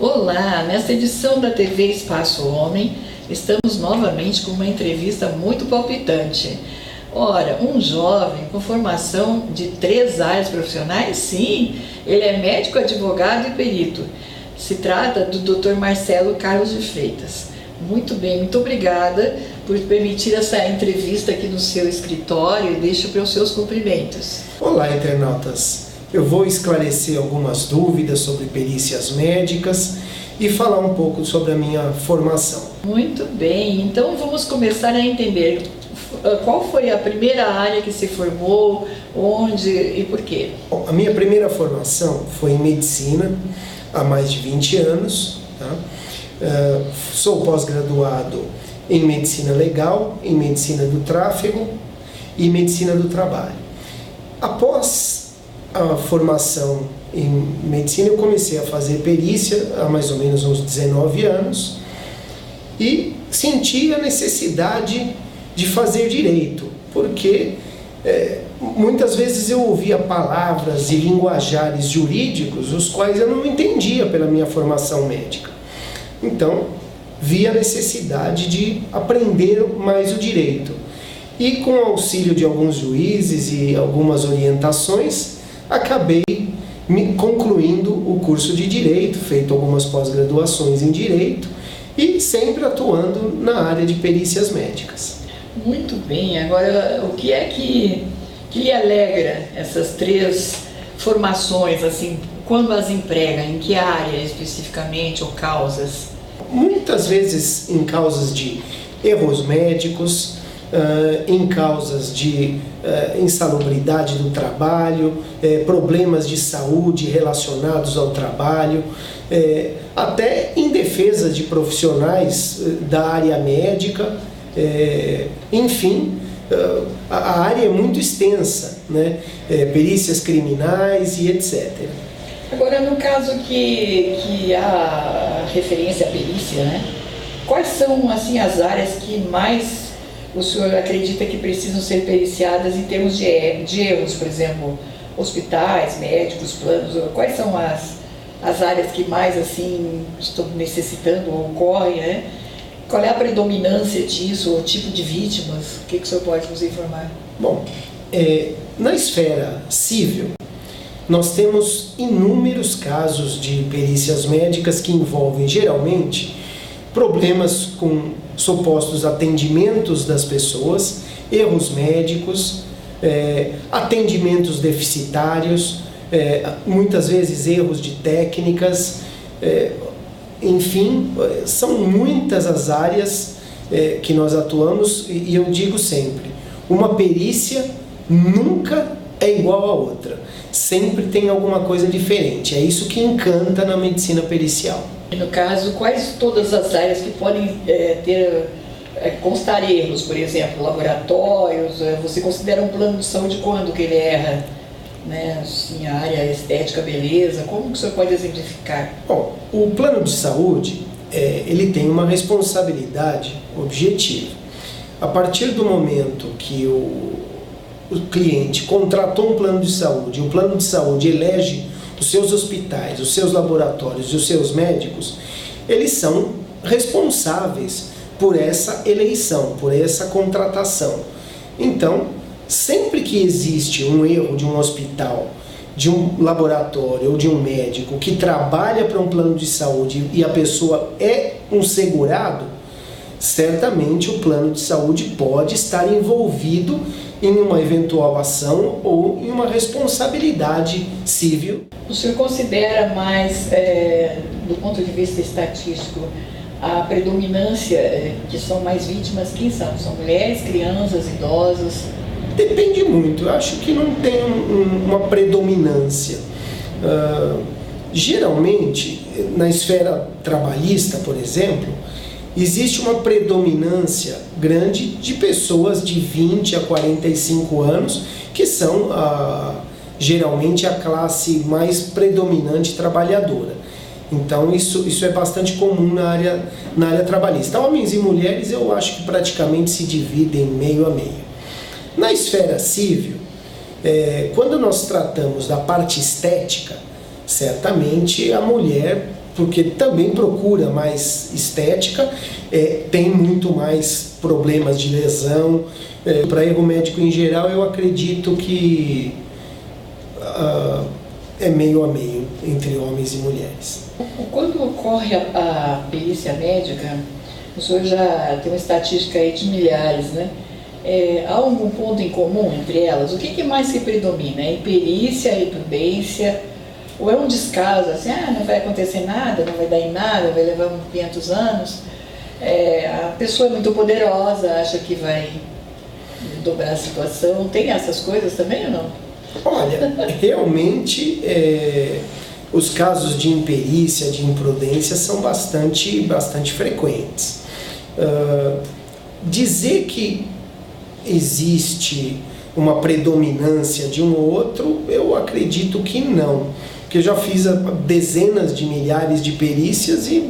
Olá, nesta edição da TV Espaço Homem, estamos novamente com uma entrevista muito palpitante. Ora, um jovem com formação de 3 áreas profissionais, sim, ele é médico, advogado e perito. Se trata do Dr. Marcelo Carlos de Freitas. Muito bem, muito obrigada por permitir essa entrevista aqui no seu escritório e deixo para os seus cumprimentos. Olá, internautas. Eu vou esclarecer algumas dúvidas sobre perícias médicas e falar um pouco sobre a minha formação. Muito bem, então vamos começar a entender qual foi a primeira área que se formou, onde e por quê. Bom, a minha primeira formação foi em medicina, há mais de 20 anos. Sou pós-graduado em medicina legal, em medicina do tráfego e medicina do trabalho. Após a formação em medicina, eu comecei a fazer perícia há mais ou menos uns 19 anos e senti a necessidade de fazer direito, porque muitas vezes eu ouvia palavras e linguajares jurídicos, os quais eu não entendia pela minha formação médica. Então, vi a necessidade de aprender mais o direito. E com o auxílio de alguns juízes e algumas orientações, acabei concluindo o curso de Direito, feito algumas pós-graduações em Direito e sempre atuando na área de perícias médicas. Muito bem, agora o que é que lhe alegra essas 3 formações, assim, quando as emprega, em que área especificamente ou causas? Muitas vezes em causas de erros médicos, em causas de insalubridade do trabalho, problemas de saúde relacionados ao trabalho, até em defesa de profissionais da área médica, enfim, a área é muito extensa, né? Perícias criminais e etc. Agora, no caso que há referência à perícia, né? Quais são assim, as áreas que mais o senhor acredita que precisam ser periciadas em termos de erros, por exemplo, hospitais, médicos, planos? Quais são as áreas que mais assim estão necessitando ou ocorrem, né? Qual é a predominância disso, o tipo de vítimas? O que o senhor pode nos informar? Bom, na esfera civil, nós temos inúmeros casos de perícias médicas que envolvem geralmente problemas com supostos atendimentos das pessoas, erros médicos, atendimentos deficitários, muitas vezes erros de técnicas, enfim, são muitas as áreas que nós atuamos e eu digo sempre, uma perícia nunca é igual a outra, sempre tem alguma coisa diferente, é isso que encanta na medicina pericial. No caso, quais todas as áreas que podem constar erros, por exemplo, laboratórios, você considera um plano de saúde quando que ele erra? Né, assim, a área estética, beleza, como que o senhor pode exemplificar? Bom, o plano de saúde, ele tem uma responsabilidade objetiva. A partir do momento que o cliente contratou um plano de saúde, o plano de saúde elege os seus hospitais, os seus laboratórios e os seus médicos, eles são responsáveis por essa eleição, por essa contratação. Então, sempre que existe um erro de um hospital, de um laboratório ou de um médico que trabalha para um plano de saúde e a pessoa é um segurado, certamente o plano de saúde pode estar envolvido em uma eventual ação ou em uma responsabilidade civil. O senhor considera mais, do ponto de vista estatístico, a predominância que são mais vítimas, quem são? São mulheres, crianças, idosos? Depende muito, eu acho que não tem uma predominância. Geralmente, na esfera trabalhista, por exemplo, existe uma predominância grande de pessoas de 20 a 45 anos, que são geralmente a classe mais predominante trabalhadora. Então isso é bastante comum na área trabalhista. Homens e mulheres eu acho que praticamente se dividem meio a meio. Na esfera civil, quando nós tratamos da parte estética, certamente a mulher porque também procura mais estética, tem muito mais problemas de lesão. Para erro médico em geral, eu acredito que é meio a meio entre homens e mulheres. Quando ocorre a perícia médica, o senhor já tem uma estatística aí de milhares, né? Há algum ponto em comum entre elas? O que mais se predomina? É imperícia, é imprudência? Ou é um descaso, assim, não vai acontecer nada, não vai dar em nada, vai levar 500 anos? A pessoa é muito poderosa, acha que vai dobrar a situação. Tem essas coisas também ou não? Olha, realmente os casos de imperícia, de imprudência são bastante frequentes. Dizer que existe uma predominância de um ou outro, eu acredito que não. Porque eu já fiz dezenas de milhares de perícias e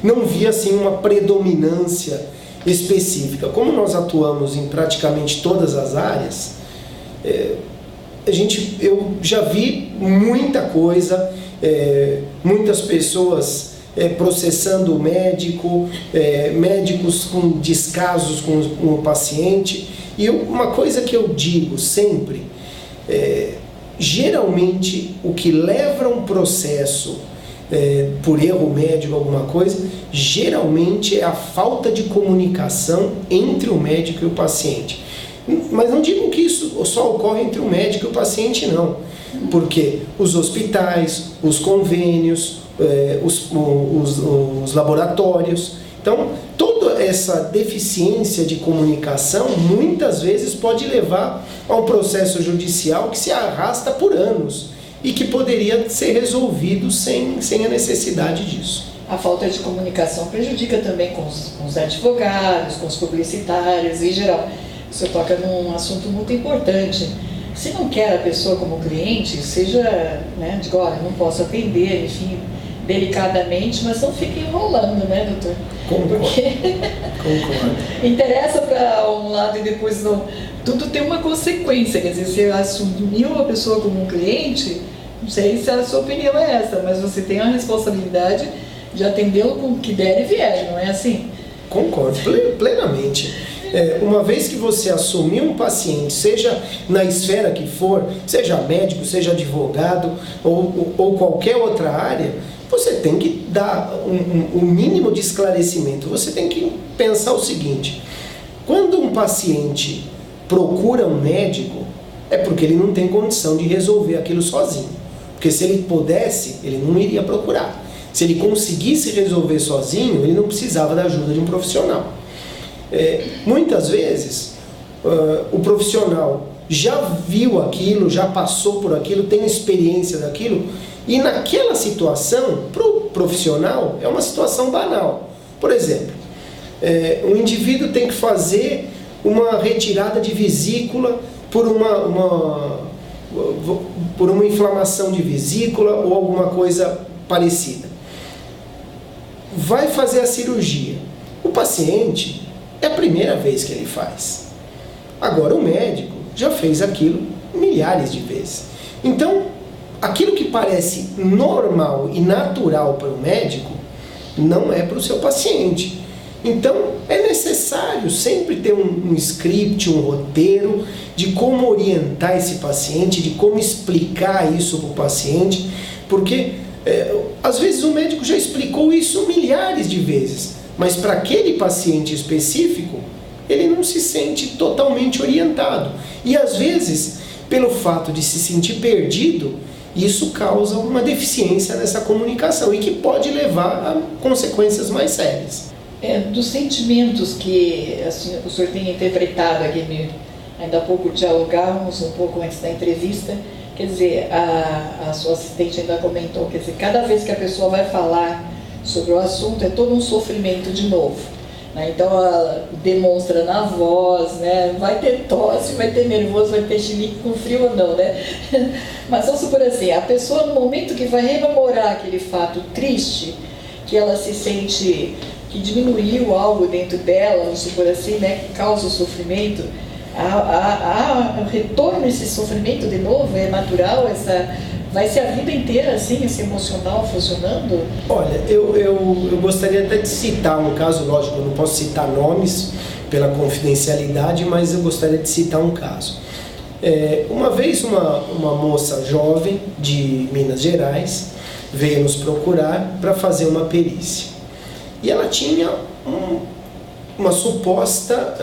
não vi assim uma predominância específica. Como nós atuamos em praticamente todas as áreas, eu já vi muita coisa, muitas pessoas processando o médico, médicos com descasos com o paciente. E uma coisa que eu digo sempre, geralmente o que leva a um processo por erro médico, alguma coisa, geralmente é a falta de comunicação entre o médico e o paciente. Mas não digo que isso só ocorre entre o médico e o paciente, não. Porque os hospitais, os convênios, os laboratórios, então toda essa deficiência de comunicação muitas vezes pode levar a um processo judicial que se arrasta por anos e que poderia ser resolvido sem a necessidade disso. A falta de comunicação prejudica também com os advogados, com os publicitários, em geral. Você toca num assunto muito importante. Se não quer a pessoa como cliente, seja, diga, olha, não posso atender, enfim, delicadamente, mas não fique enrolando, né, doutor? Concordo. Concordo. Interessa para um lado e depois não. Tudo tem uma consequência, quer dizer, você assumiu a pessoa como um cliente, não sei se a sua opinião é essa, mas você tem a responsabilidade de atendê-lo com o que der e vier, não é assim? Concordo plenamente. Uma vez que você assumir um paciente, seja na esfera que for, seja médico, seja advogado ou qualquer outra área, você tem que dar um mínimo de esclarecimento. Você tem que pensar o seguinte: quando um paciente procura um médico, é porque ele não tem condição de resolver aquilo sozinho. Porque se ele pudesse, ele não iria procurar. Se ele conseguisse resolver sozinho, ele não precisava da ajuda de um profissional. Muitas vezes o profissional já viu aquilo, já passou por aquilo, tem experiência daquilo, e naquela situação, para o profissional, é uma situação banal. Por exemplo, um indivíduo tem que fazer uma retirada de vesícula por uma inflamação de vesícula ou alguma coisa parecida. Vai fazer a cirurgia. O paciente, é a primeira vez que ele faz. Agora o médico já fez aquilo milhares de vezes. Então, aquilo que parece normal e natural para o médico, não é para o seu paciente. Então, é necessário sempre ter um script, um roteiro de como orientar esse paciente, de como explicar isso para o paciente, porque às vezes o médico já explicou isso milhares de vezes, mas para aquele paciente específico, ele não se sente totalmente orientado. E às vezes, pelo fato de se sentir perdido, isso causa uma deficiência nessa comunicação e que pode levar a consequências mais sérias. Dos sentimentos que assim, o senhor tem interpretado aqui, ainda há pouco dialogávamos um pouco antes da entrevista, quer dizer, a sua assistente ainda comentou, quer dizer, cada vez que a pessoa vai falar sobre o assunto é todo um sofrimento de novo, né? Então ela demonstra na voz, né? Vai ter tosse, vai ter nervoso, vai ter chilique com frio ou não, né? Mas vamos supor assim, a pessoa no momento que vai rememorar aquele fato triste, que ela se sente que diminuiu algo dentro dela, vamos supor assim, né? Que causa o sofrimento, há retorno a esse sofrimento de novo, é natural essa Vai ser a vida inteira assim, esse emocional funcionando? Olha, eu gostaria até de citar um caso, lógico, eu não posso citar nomes pela confidencialidade, mas eu gostaria de citar um caso. Uma vez uma moça jovem de Minas Gerais veio nos procurar para fazer uma perícia. E ela tinha uma suposta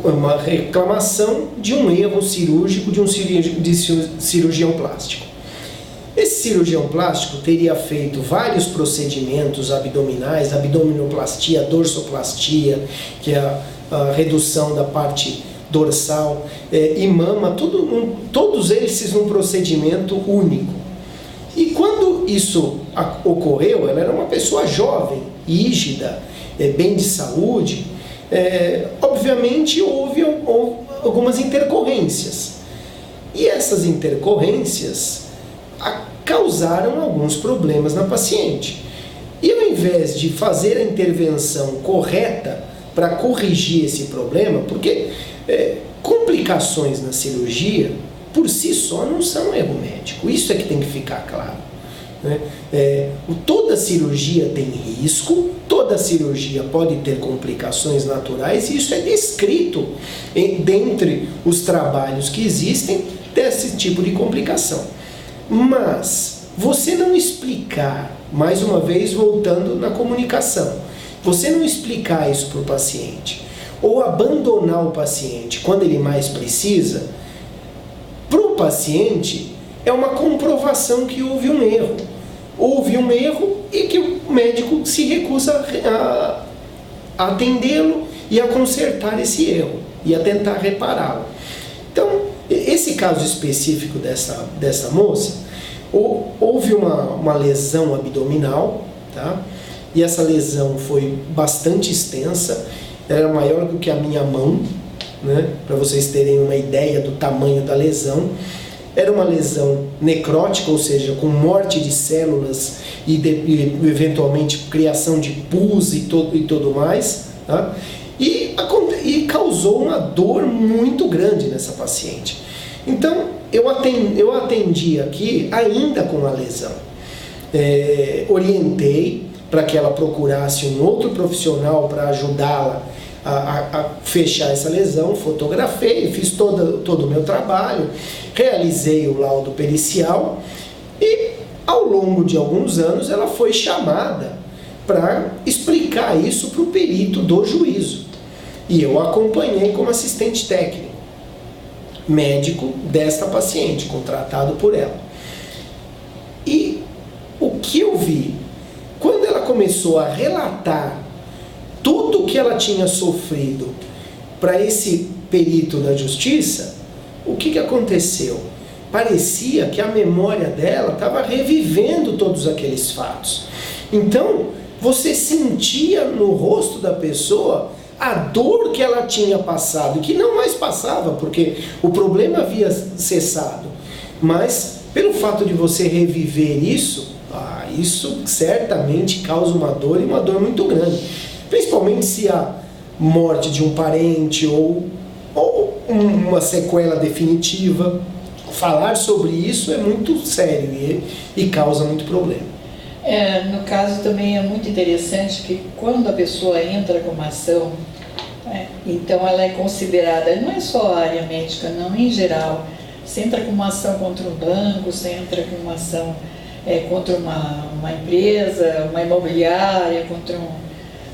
uma reclamação de um erro cirúrgico de um cirurgião plástico. Esse cirurgião plástico teria feito vários procedimentos abdominais, abdominoplastia, dorsoplastia, que é a redução da parte dorsal, e mama, todos eles num procedimento único. E quando isso ocorreu, ela era uma pessoa jovem, rígida, bem de saúde, obviamente houve algumas intercorrências. E essas intercorrências causaram alguns problemas na paciente. E ao invés de fazer a intervenção correta para corrigir esse problema, porque complicações na cirurgia, por si só, não são erro médico. Isso é que tem que ficar claro, né? Toda cirurgia tem risco, toda cirurgia pode ter complicações naturais, e isso é descrito dentre os trabalhos que existem desse tipo de complicação. Mas você não explicar, mais uma vez voltando na comunicação, você não explicar isso para o paciente, ou abandonar o paciente quando ele mais precisa, para o paciente é uma comprovação que houve um erro. Houve um erro e que o médico se recusa a atendê-lo e a consertar esse erro e a tentar repará-lo. Então, esse caso específico dessa moça, houve uma lesão abdominal, tá? E essa lesão foi bastante extensa, era maior do que a minha mão, né? Para vocês terem uma ideia do tamanho da lesão. Era uma lesão necrótica, ou seja, com morte de células e eventualmente criação de pus e tudo mais, tá? E causou uma dor muito grande nessa paciente. Então, eu atendi aqui ainda com a lesão. Orientei para que ela procurasse um outro profissional para ajudá-la a fechar essa lesão, fotografei, fiz todo o meu trabalho, realizei o laudo pericial e ao longo de alguns anos ela foi chamada para explicar isso para o perito do juízo. E eu acompanhei como assistente técnico, médico desta paciente, contratado por ela. E o que eu vi, quando ela começou a relatar tudo que ela tinha sofrido para esse perito da justiça, o que aconteceu? Parecia que a memória dela estava revivendo todos aqueles fatos. Então, você sentia no rosto da pessoa a dor que ela tinha passado, que não mais passava, porque o problema havia cessado. Mas, pelo fato de você reviver isso, isso certamente causa uma dor, e uma dor muito grande. Principalmente se a morte de um parente ou uma sequela definitiva. Falar sobre isso é muito sério e causa muito problema. No caso também é muito interessante que quando a pessoa entra com uma ação, então ela é considerada, não é só a área médica, não, em geral. Você entra com uma ação contra um banco, você entra com uma ação contra uma empresa, uma imobiliária, contra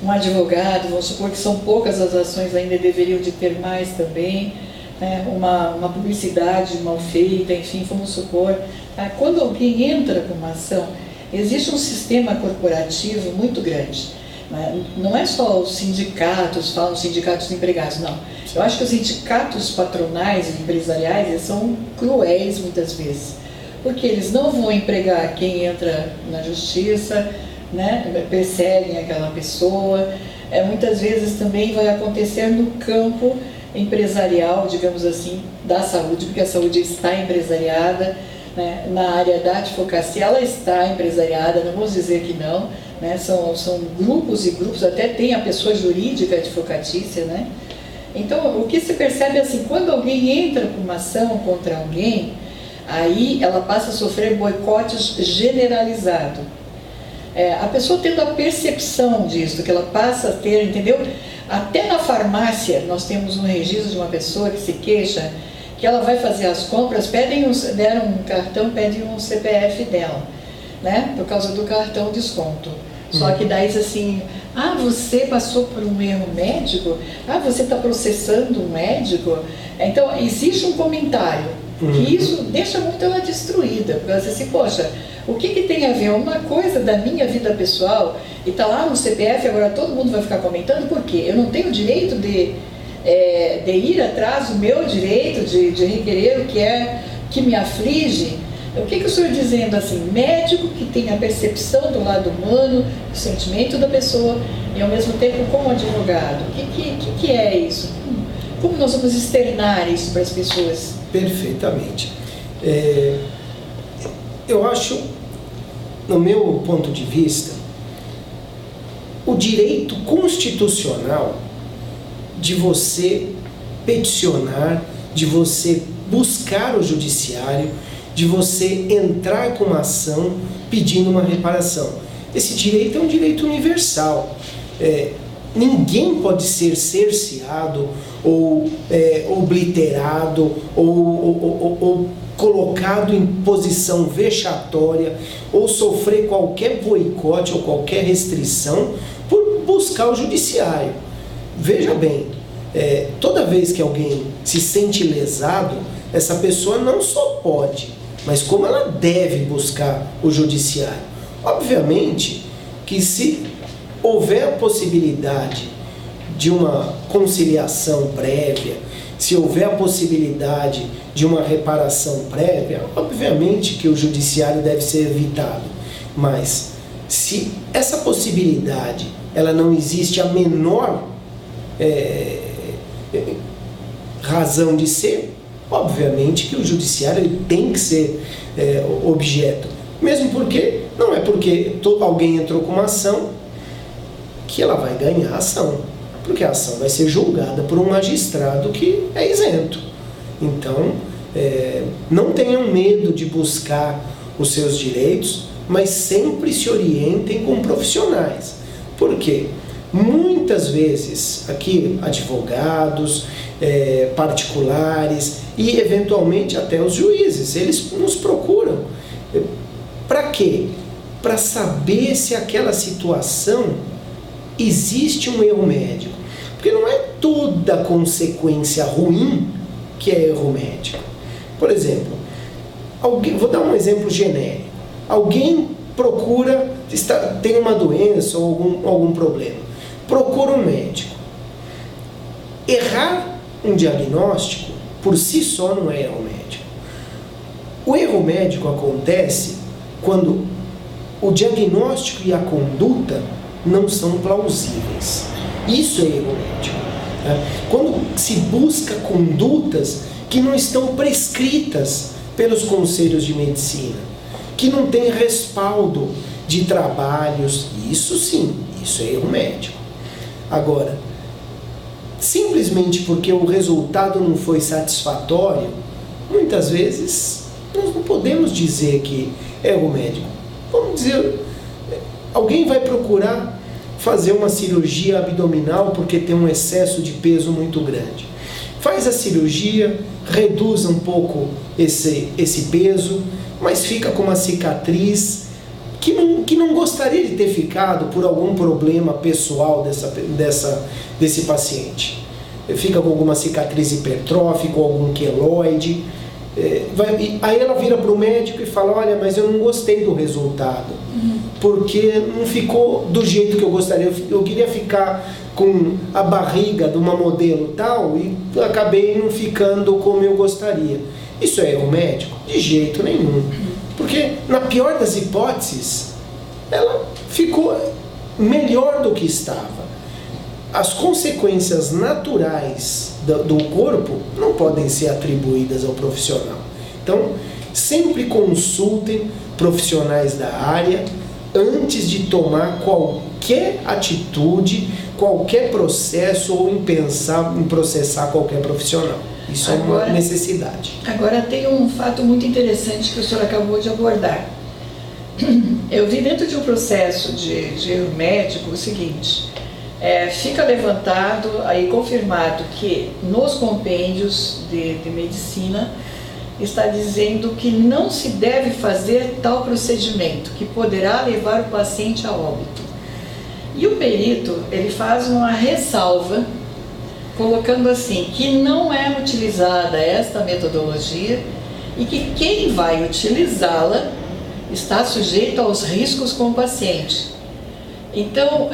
um advogado, vamos supor que são poucas as ações, ainda deveriam de ter mais também, né? Uma publicidade mal feita, enfim, vamos supor. Quando alguém entra com uma ação, existe um sistema corporativo muito grande. Não é só os sindicatos, falam sindicatos de empregados, não. Eu acho que os sindicatos patronais e empresariais, eles são cruéis muitas vezes, porque eles não vão empregar quem entra na justiça, né? Perseguem aquela pessoa. Muitas vezes também vai acontecer no campo empresarial, digamos assim, da saúde, porque a saúde está empresariada, né? Na área da advocacia ela está empresariada, não vamos dizer que não, né? São grupos e grupos, até tem a pessoa jurídica advocatícia, né? Então o que se percebe é assim, quando alguém entra com uma ação contra alguém, aí ela passa a sofrer boicote generalizado. A pessoa tendo a percepção disso, que ela passa a ter, entendeu? Até na farmácia, nós temos um registro de uma pessoa que se queixa, que ela vai fazer as compras, deram um cartão, pedem um CPF dela, né? Por causa do cartão desconto. Só que daí diz assim, você passou por um erro médico? Você está processando um médico? Então, existe um comentário, que isso deixa muito ela destruída, porque ela diz assim, poxa, o que tem a ver uma coisa da minha vida pessoal, e está lá no CPF, agora todo mundo vai ficar comentando, por quê? Eu não tenho o direito de ir atrás do meu direito de requerer o que me aflige? O que o senhor dizendo assim, médico que tem a percepção do lado humano, do sentimento da pessoa, e ao mesmo tempo como advogado, o que é isso? Como nós vamos externar isso para as pessoas? Perfeitamente. Eu acho, no meu ponto de vista, o direito constitucional de você peticionar, de você buscar o judiciário, de você entrar com uma ação pedindo uma reparação. Esse direito é um direito universal. Ninguém pode ser cerceado ou obliterado ou colocado em posição vexatória ou sofrer qualquer boicote ou qualquer restrição por buscar o judiciário. Veja bem, toda vez que alguém se sente lesado, essa pessoa não só pode, mas como ela deve buscar o judiciário. Obviamente que se houver a possibilidade de uma conciliação prévia, se houver a possibilidade de uma reparação prévia, obviamente que o judiciário deve ser evitado. Mas se essa possibilidade ela não existe a menor razão de ser, obviamente que o judiciário ele tem que ser objeto. Mesmo porque, não é porque alguém entrou com uma ação que ela vai ganhar a ação. Porque a ação vai ser julgada por um magistrado que é isento. Então, não tenham medo de buscar os seus direitos, mas sempre se orientem com profissionais. Por quê? Muitas vezes, aqui, advogados, particulares e, eventualmente, até os juízes, eles nos procuram. Para quê? Para saber se aquela situação existe um erro médico. Porque não é toda consequência ruim que é erro médico. Por exemplo, vou dar um exemplo genérico. Alguém procura, tem uma doença ou algum problema, procura um médico. Errar um diagnóstico, por si só, não é erro médico. O erro médico acontece quando o diagnóstico e a conduta não são plausíveis. Isso é erro médico. Quando se busca condutas que não estão prescritas pelos conselhos de medicina, que não tem respaldo de trabalhos, isso sim, isso é erro médico. Agora, simplesmente porque o resultado não foi satisfatório, muitas vezes nós não podemos dizer que é erro médico. Vamos dizer, alguém vai procurar fazer uma cirurgia abdominal porque tem um excesso de peso muito grande. Faz a cirurgia, reduz um pouco esse peso, mas fica com uma cicatriz que não gostaria de ter ficado por algum problema pessoal desse paciente. Fica com alguma cicatriz hipertrófica, algum queloide. Aí ela vira para o médico e fala, olha, mas eu não gostei do resultado, porque não ficou do jeito que eu gostaria, eu queria ficar com a barriga de uma modelo tal e acabei não ficando como eu gostaria. Isso é erro médico? De jeito nenhum, porque na pior das hipóteses, ela ficou melhor do que estava. As consequências naturais do corpo não podem ser atribuídas ao profissional. Então, sempre consultem profissionais da área antes de tomar qualquer atitude, qualquer processo ou em pensar em processar qualquer profissional. Isso agora, é uma necessidade. Agora tem um fato muito interessante que o senhor acabou de abordar. Eu vi dentro de um processo de erro médico o seguinte: fica levantado, aí confirmado que nos compêndios de medicina está dizendo que não se deve fazer tal procedimento, que poderá levar o paciente a óbito. E o perito, ele faz uma ressalva, colocando assim, que não é utilizada esta metodologia e que quem vai utilizá-la está sujeito aos riscos com o paciente. Então,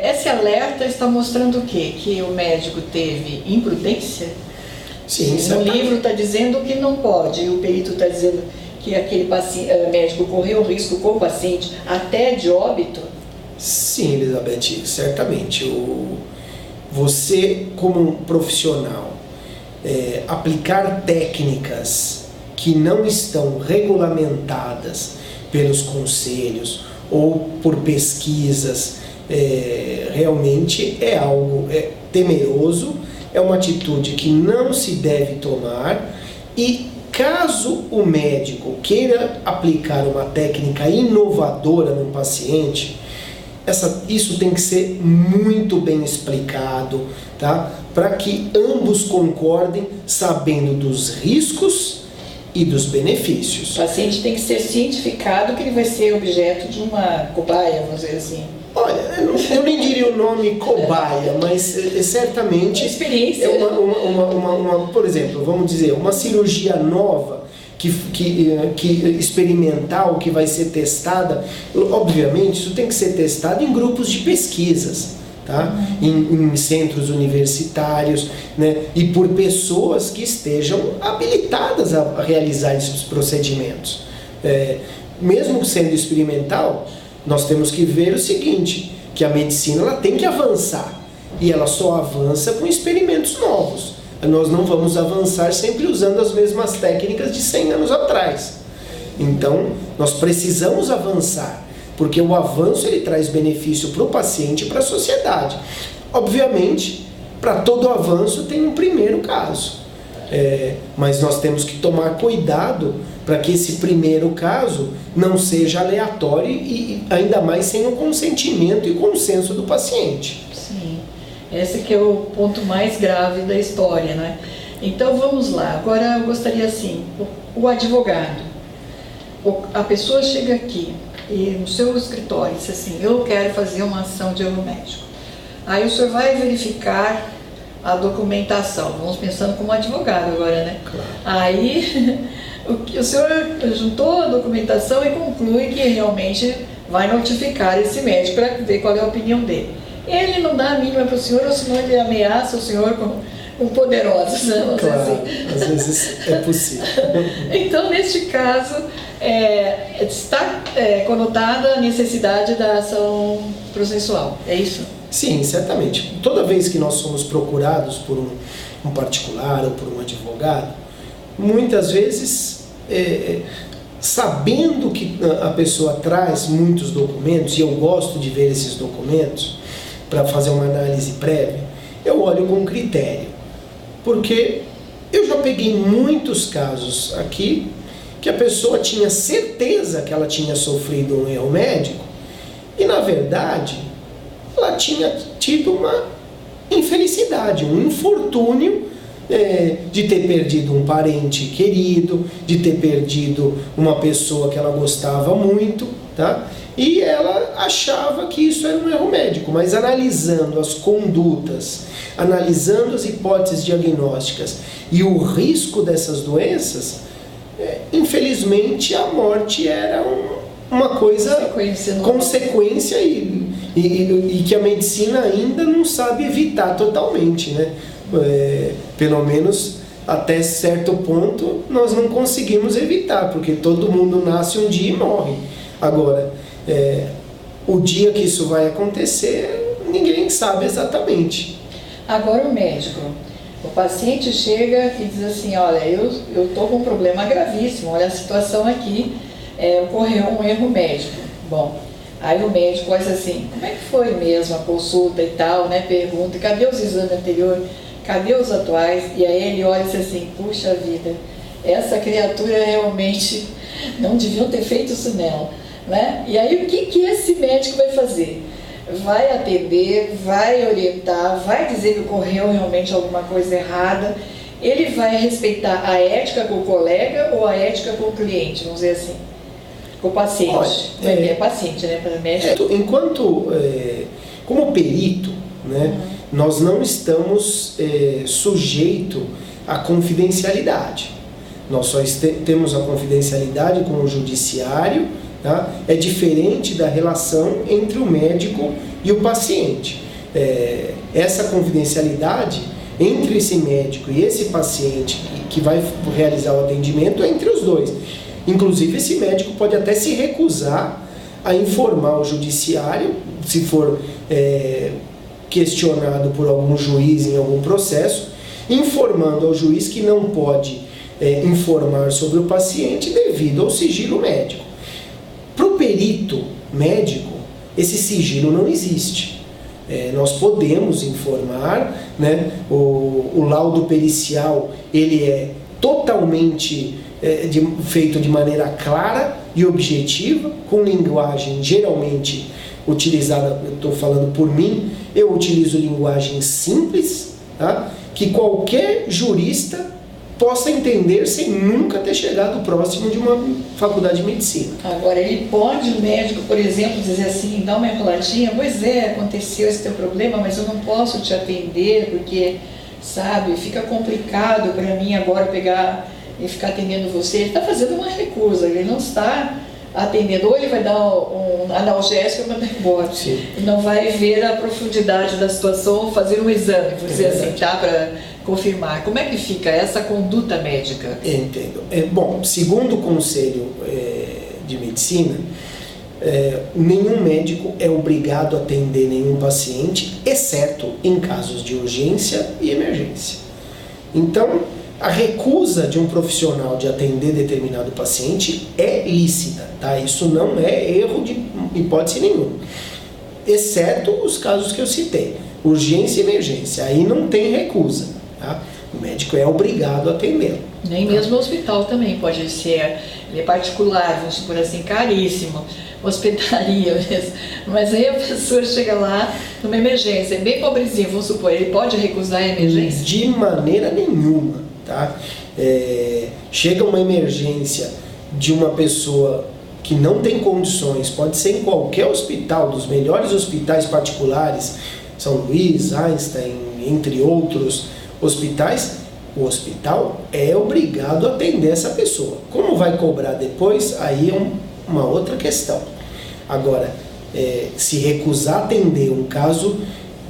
esse alerta está mostrando o quê? Que o médico teve imprudência? Sim, no livro está dizendo que não pode, e o perito está dizendo que aquele médico correu risco com o paciente até de óbito? Sim, Elizabeth, certamente. Você, como um profissional, aplicar técnicas que não estão regulamentadas pelos conselhos ou por pesquisas, realmente é algo temeroso, é uma atitude que não se deve tomar, e caso o médico queira aplicar uma técnica inovadora no paciente, isso tem que ser muito bem explicado, tá? Para que ambos concordem, sabendo dos riscos e dos benefícios. O paciente tem que ser cientificado que ele vai ser objeto de uma cobaia, vamos dizer assim. Olha, eu nem diria o nome cobaia, mas certamente experiência. Por exemplo, vamos dizer, uma cirurgia nova que experimental, que vai ser testada, obviamente isso tem que ser testado em grupos de pesquisas, tá? Em centros universitários, né? E por pessoas que estejam habilitadas a realizar esses procedimentos. Mesmo sendo experimental, nós temos que ver o seguinte, que a medicina ela tem que avançar, e ela só avança com experimentos novos. Nós não vamos avançar sempre usando as mesmas técnicas de 100 anos atrás. Então, nós precisamos avançar, porque o avanço ele traz benefício para o paciente e para a sociedade. Obviamente, para todo avanço tem um primeiro caso, mas nós temos que tomar cuidado para que esse primeiro caso não seja aleatório e ainda mais sem o consentimento e consenso do paciente. Sim, esse que é o ponto mais grave da história, né? Então vamos lá, agora eu gostaria assim, o advogado, a pessoa chega aqui e no seu escritório diz assim, eu quero fazer uma ação de erro médico. Aí o senhor vai verificar a documentação, vamos pensando como advogado agora, né? Claro. Aí o senhor juntou a documentação e conclui que realmente vai notificar esse médico para ver qual é a opinião dele. Ele não dá a mínima para o senhor, ou senão ele ameaça o senhor com poderosos, né? Claro, assim. Às vezes é possível. Então, neste caso, está conotada a necessidade da ação processual, é isso? Sim, certamente. Toda vez que nós somos procurados por um particular ou por um advogado, muitas vezes, sabendo que a pessoa traz muitos documentos, e eu gosto de ver esses documentos para fazer uma análise prévia, eu olho com critério. Porque eu já peguei muitos casos aqui que a pessoa tinha certeza que ela tinha sofrido um erro médico e, na verdade, ela tinha tido uma infelicidade, um infortúnio de ter perdido um parente querido, de ter perdido uma pessoa que ela gostava muito, tá? E ela achava que isso era um erro médico, mas analisando as condutas, analisando as hipóteses diagnósticas e o risco dessas doenças, infelizmente a morte era uma coisa, consequência e que a medicina ainda não sabe evitar totalmente, né? Pelo menos até certo ponto nós não conseguimos evitar, porque todo mundo nasce um dia e morre. Agora, o dia que isso vai acontecer, ninguém sabe exatamente. Agora o médico, o paciente chega e diz assim, olha, eu estou com um problema gravíssimo, olha a situação aqui, ocorreu um erro médico. Bom, aí o médico diz assim, como é que foi mesmo a consulta e tal, né? Pergunta, cadê os exames anteriores? cadê os atuais? E aí ele olha e diz assim, puxa vida, essa criatura realmente não deviam ter feito isso nela, né? E aí o que esse médico vai fazer? Vai atender, vai orientar, vai dizer que ocorreu realmente alguma coisa errada. Ele vai respeitar a ética com o colega ou a ética com o cliente, vamos dizer assim, com o paciente. É paciente, né? Para médico. Enquanto, como perito, né, nós não estamos sujeitos à confidencialidade. Nós só temos a confidencialidade com o judiciário, tá? É diferente da relação entre o médico e o paciente. Essa confidencialidade entre esse médico e esse paciente que vai realizar o atendimento é entre os dois. Inclusive, esse médico pode até se recusar a informar o judiciário, se for questionado por algum juiz em algum processo, informando ao juiz que não pode informar sobre o paciente devido ao sigilo médico. Para o perito médico, esse sigilo não existe. Nós podemos informar, né? O laudo pericial ele é totalmente feito de maneira clara e objetiva, com linguagem geralmente utilizada, eu estou falando por mim, eu utilizo linguagem simples, tá? Que qualquer jurista possa entender sem nunca ter chegado próximo de uma faculdade de medicina. Agora, ele pode, o médico, por exemplo, dizer assim, dar uma enroladinha, pois aconteceu esse teu problema, mas eu não posso te atender, porque, sabe, fica complicado para mim agora pegar e ficar atendendo você. Ele está fazendo uma recusa, ele não está atendendo, ou ele vai dar um analgésico e mandar embora. Sim. Não vai ver a profundidade da situação ou fazer um exame, vou dizer assim, tá? Para confirmar. Como é que fica essa conduta médica? Entendo. Bom, segundo o Conselho de Medicina, nenhum médico é obrigado a atender nenhum paciente, exceto em casos de urgência e emergência. Então, a recusa de um profissional de atender determinado paciente é lícita, tá? Isso não é erro de hipótese nenhuma, exceto os casos que eu citei, urgência e emergência, aí não tem recusa, tá? O médico é obrigado a atendê-lo. Nem mesmo o hospital também pode ser, ele é particular, vamos supor assim, caríssimo, hospitaria mesmo, mas aí a pessoa chega lá numa emergência, é bem pobrezinho, vamos supor, ele pode recusar a emergência? De maneira nenhuma, tá? Chega uma emergência de uma pessoa que não tem condições, pode ser em qualquer hospital, dos melhores hospitais particulares, São Luís, Einstein, entre outros hospitais, o hospital é obrigado a atender essa pessoa. Como vai cobrar depois, aí é uma outra questão. Agora, se recusar a atender um caso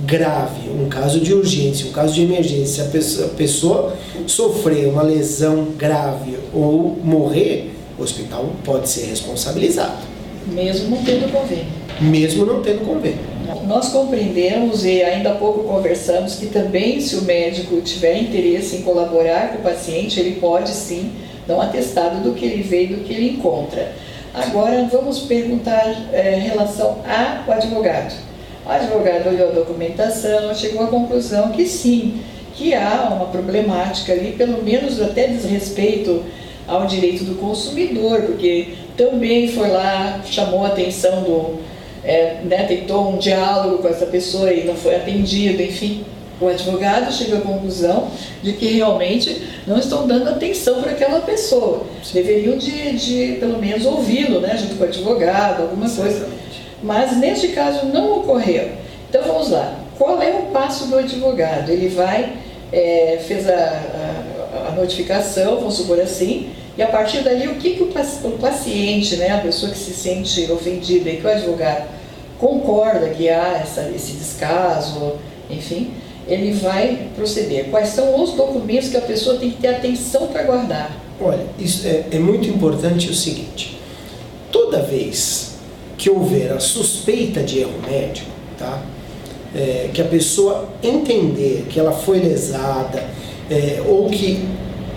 grave, um caso de urgência, um caso de emergência, a pessoa sofrer uma lesão grave ou morrer, o hospital pode ser responsabilizado. Mesmo não tendo convênio. Mesmo não tendo convênio. Nós compreendemos e ainda há pouco conversamos que também, se o médico tiver interesse em colaborar com o paciente, ele pode sim dar um atestado do que ele vê e do que ele encontra. Agora vamos perguntar em relação ao advogado. O advogado olhou a documentação, chegou à conclusão que sim, que há uma problemática ali, pelo menos até desrespeito ao direito do consumidor, porque também foi lá, chamou a atenção tentou um diálogo com essa pessoa e não foi atendido, enfim. O advogado chegou à conclusão de que realmente não estão dando atenção para aquela pessoa. Deveriam de pelo menos ouvi-lo, né, junto com o advogado, alguma coisa. Mas neste caso não ocorreu. Então vamos lá. Qual é o passo do advogado? Ele vai, fez a notificação, vamos supor assim, e a partir dali o que o paciente, né, a pessoa que se sente ofendida e que o advogado concorda que há esse descaso, enfim, ele vai proceder. Quais são os documentos que a pessoa tem que ter atenção para guardar? Olha, isso é muito importante o seguinte: toda vez que houver a suspeita de erro médico, tá? Que a pessoa entender que ela foi lesada, ou que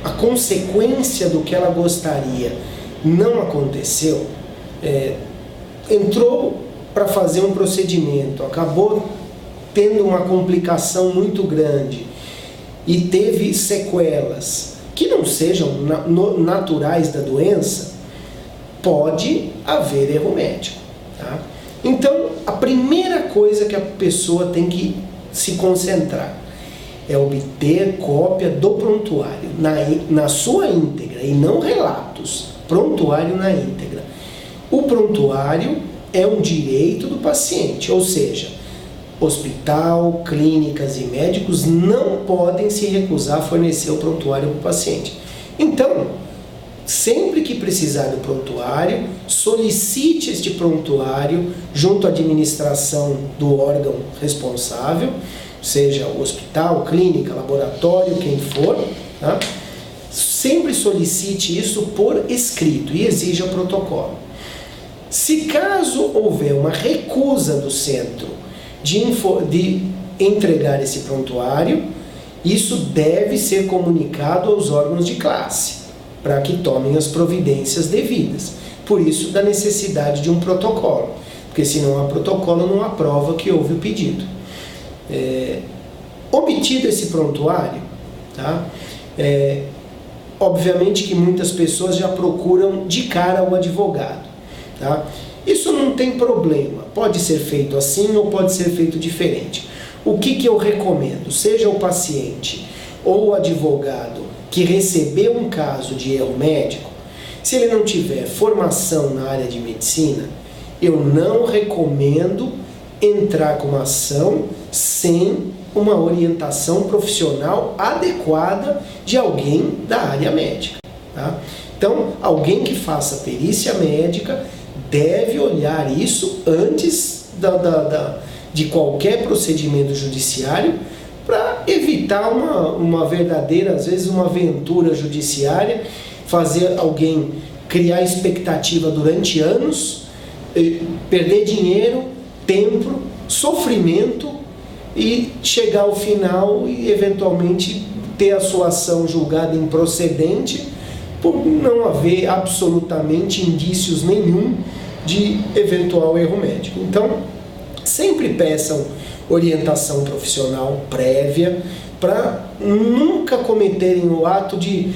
a consequência do que ela gostaria não aconteceu, entrou para fazer um procedimento, acabou tendo uma complicação muito grande e teve sequelas que não sejam naturais da doença, pode haver erro médico. Tá? Então, a primeira coisa que a pessoa tem que se concentrar é obter cópia do prontuário na sua íntegra e não relatos. Prontuário na íntegra. O prontuário é um direito do paciente, ou seja, hospital, clínicas e médicos não podem se recusar a fornecer o prontuário para o paciente. Então, sempre que precisar do prontuário, solicite este prontuário junto à administração do órgão responsável, seja o hospital, clínica, laboratório, quem for, tá? Sempre solicite isso por escrito e exija o protocolo. Se caso houver uma recusa do centro de entregar esse prontuário, isso deve ser comunicado aos órgãos de classe, para que tomem as providências devidas. Por isso, da necessidade de um protocolo, porque se não há protocolo, não há prova que houve o pedido. Obtido esse prontuário, tá? Obviamente que muitas pessoas já procuram de cara o advogado. Tá? Isso não tem problema, pode ser feito assim ou pode ser feito diferente. O que eu recomendo? Seja o paciente ou o advogado que recebeu um caso de erro médico, se ele não tiver formação na área de medicina, eu não recomendo entrar com uma ação sem uma orientação profissional adequada de alguém da área médica. Tá? Então, alguém que faça perícia médica deve olhar isso antes de qualquer procedimento judiciário para evitar uma verdadeira, às vezes uma aventura judiciária, fazer alguém criar expectativa durante anos, perder dinheiro, tempo, sofrimento e chegar ao final e eventualmente ter a sua ação julgada improcedente por não haver absolutamente indícios nenhum de eventual erro médico. Então, sempre peçam orientação profissional prévia para nunca cometerem o ato de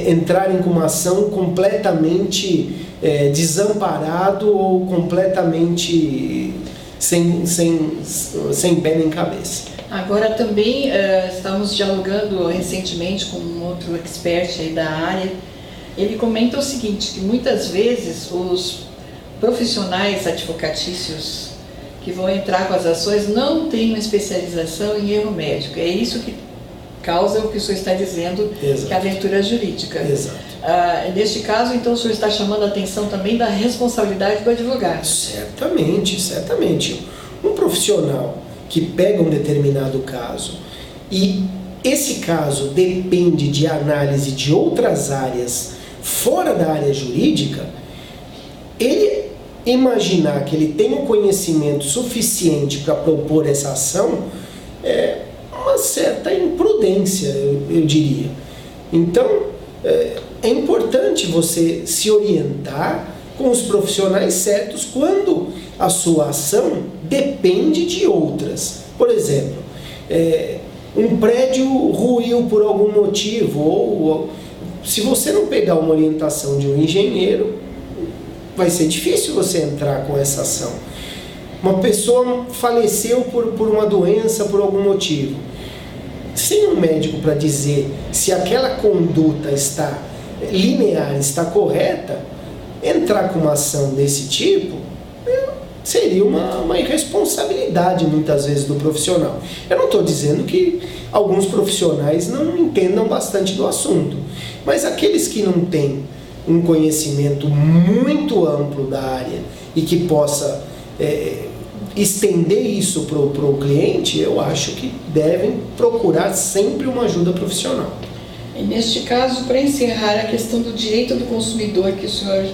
entrarem com uma ação completamente desamparado ou completamente sem pé nem cabeça. Agora também estamos dialogando recentemente com um outro expert aí da área. Ele comenta o seguinte, que muitas vezes os profissionais advocatícios que vão entrar com as ações não têm uma especialização em erro médico. É isso que causa o que o senhor está dizendo, Exato. Que é a aventura jurídica. Exato. Neste caso, então, o senhor está chamando a atenção também da responsabilidade do advogado. Certamente, certamente. Um profissional que pega um determinado caso e esse caso depende de análise de outras áreas fora da área jurídica, ele imaginar que ele tem um conhecimento suficiente para propor essa ação é uma certa imprudência, eu diria. Então, é importante você se orientar com os profissionais certos quando a sua ação depende de outras. Por exemplo, um prédio ruiu por algum motivo, ou se você não pegar uma orientação de um engenheiro, vai ser difícil você entrar com essa ação. Uma pessoa faleceu por uma doença, por algum motivo. Sem um médico para dizer se aquela conduta está linear, está correta, entrar com uma ação desse tipo seria uma irresponsabilidade muitas vezes do profissional. Eu não estou dizendo que alguns profissionais não entendam bastante do assunto, mas aqueles que não têm um conhecimento muito amplo da área e que possa estender isso para o cliente, eu acho que devem procurar sempre uma ajuda profissional. E neste caso, para encerrar a questão do direito do consumidor que o senhor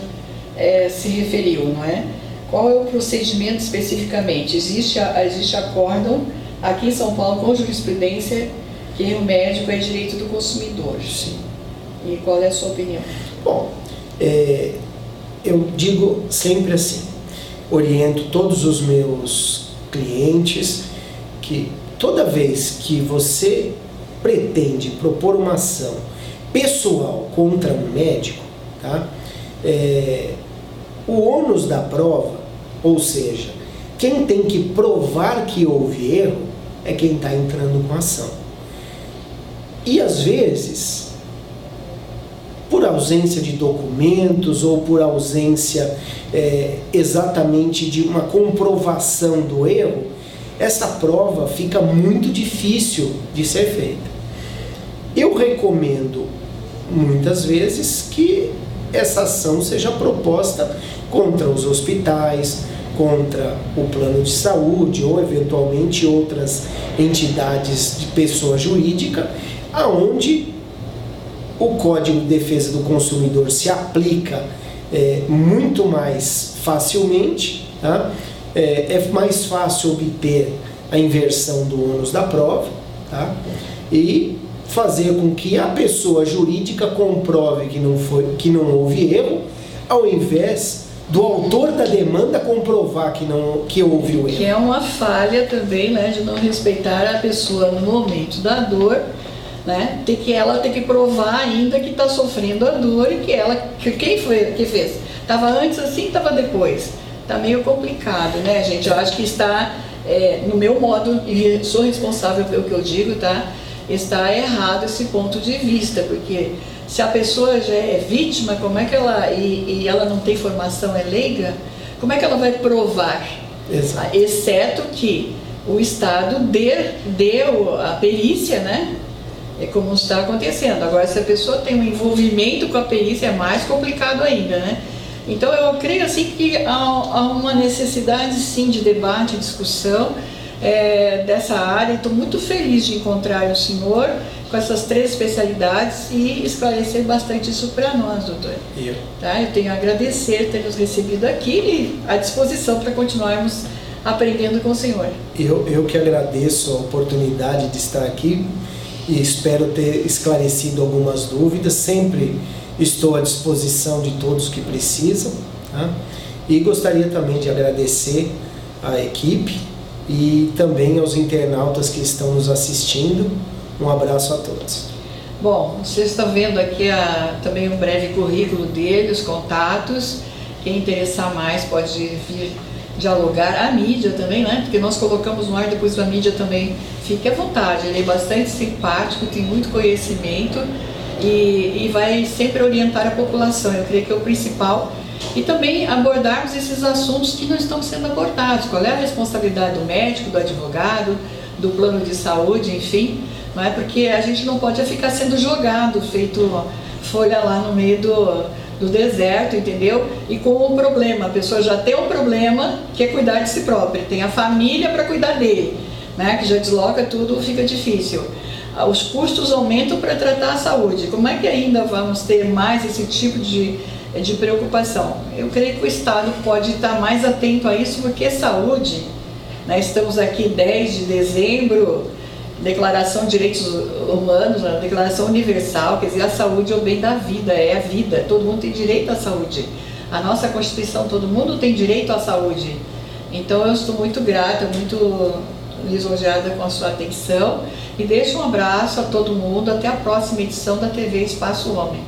se referiu, não é? Qual é o procedimento especificamente? Existe acórdão aqui em São Paulo com jurisprudência que o médico é direito do consumidor. Sim. E qual é a sua opinião? Bom, eu digo sempre assim, oriento todos os meus clientes que toda vez que você pretende propor uma ação pessoal contra um médico, tá? O ônus da prova, ou seja, quem tem que provar que houve erro é quem está entrando com a ação. E às vezes, por ausência de documentos ou por ausência exatamente de uma comprovação do erro, essa prova fica muito difícil de ser feita. Eu recomendo muitas vezes que essa ação seja proposta contra os hospitais, contra o plano de saúde ou eventualmente outras entidades de pessoa jurídica, aonde o Código de Defesa do Consumidor se aplica muito mais facilmente, tá? É mais fácil obter a inversão do ônus da prova, tá? E fazer com que a pessoa jurídica comprove que não houve erro, ao invés do autor da demanda comprovar que houve o erro. Que é uma falha também, né, de não respeitar a pessoa no momento da dor, né? Ela tem que provar ainda que está sofrendo a dor e quem foi que fez? Estava antes assim, estava depois. Está meio complicado, né, gente? Eu acho que está, no meu modo, e sou responsável pelo que eu digo, tá? Está errado esse ponto de vista, porque se a pessoa já é vítima, como é que ela, e ela não tem formação, é leiga, como é que ela vai provar? Exato. Exceto que o Estado deu a perícia, né? É como está acontecendo. Agora, se a pessoa tem um envolvimento com a perícia, é mais complicado ainda, né? Então, eu creio assim que há uma necessidade, sim, de debate, discussão dessa área. Estou muito feliz de encontrar o senhor com essas 3 especialidades e esclarecer bastante isso para nós, doutor. Tá? Eu tenho a agradecer ter nos recebido aqui e à disposição para continuarmos aprendendo com o senhor. Eu que agradeço a oportunidade de estar aqui e espero ter esclarecido algumas dúvidas. Sempre estou à disposição de todos que precisam, tá? E gostaria também de agradecer à equipe e também aos internautas que estão nos assistindo. Um abraço a todos. Bom, vocês estão vendo aqui também um breve currículo dele, os contatos. Quem interessar mais pode vir dialogar. A mídia também, né? Porque nós colocamos no ar, depois a mídia também. Fique à vontade, ele é bastante simpático, tem muito conhecimento e vai sempre orientar a população. Eu creio que é o principal. E também abordarmos esses assuntos que não estão sendo abordados. Qual é a responsabilidade do médico, do advogado, do plano de saúde, enfim. Não é? Porque a gente não pode ficar sendo jogado, feito folha lá no meio do deserto, entendeu? E com um problema, a pessoa já tem um problema que é cuidar de si própria, tem a família para cuidar dele, né? Que já desloca tudo, fica difícil. Os custos aumentam para tratar a saúde. Como é que ainda vamos ter mais esse tipo de preocupação? Eu creio que o Estado pode estar mais atento a isso, porque saúde, né? Estamos aqui 10 de dezembro, Declaração de Direitos Humanos, a Declaração Universal, quer dizer, a saúde é o bem da vida, é a vida, todo mundo tem direito à saúde. A nossa Constituição, todo mundo tem direito à saúde. Então eu estou muito grata, muito lisonjeada com a sua atenção e deixo um abraço a todo mundo, até a próxima edição da TV Espaço Homem.